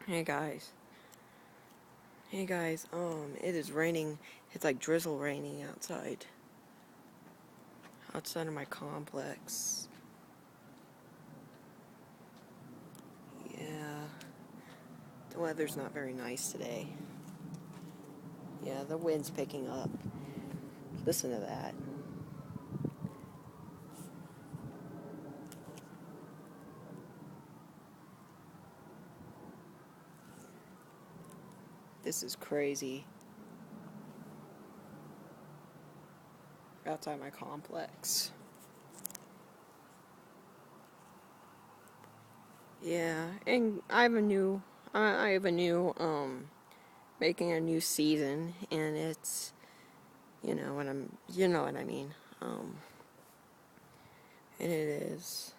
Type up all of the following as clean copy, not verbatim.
Hey guys. It is raining. It's like drizzle raining outside. Outside of my complex. Yeah. The weather's not very nice today. Yeah, the wind's picking up. Listen to that. This is crazy. Outside my complex. Yeah, and making a new season, and it's, you know what I mean. And it is,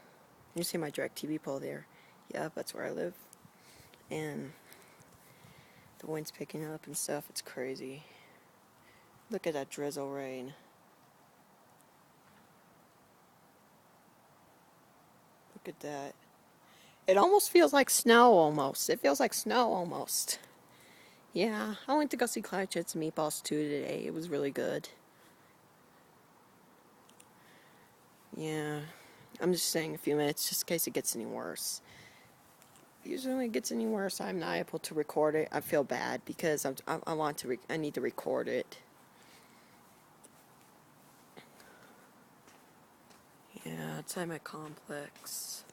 you see my direct TV pole there. Yeah, that's where I live. And the wind's picking up and stuff. It's crazy. Look at that drizzle rain. Look at that. It almost feels like snow almost. It feels like snow almost. Yeah, I went to go see Cloud Chips and Meatballs 2 today. It was really good. Yeah, I'm just saying a few minutes just in case it gets any worse. Usually when it gets any worse, I'm not able to record it. I feel bad because I need to record it. Yeah, outside my complex.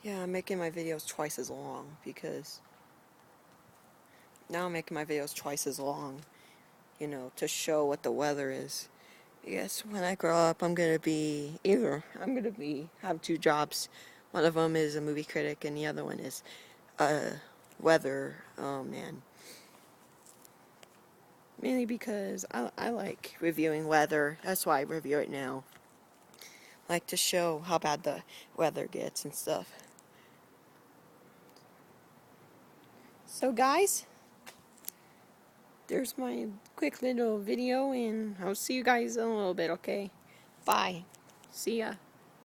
Yeah, I'm making my videos twice as long because now I'm making my videos twice as long, to show what the weather is. Yes, when I grow up, I'm gonna have two jobs. One of them is a movie critic, and the other one is weather man. Mainly because I like reviewing weather. That's why I review it now. I like to show how bad the weather gets and stuff. So guys, there's my quick little video, and I'll see you guys in a little bit, okay? Bye. See ya.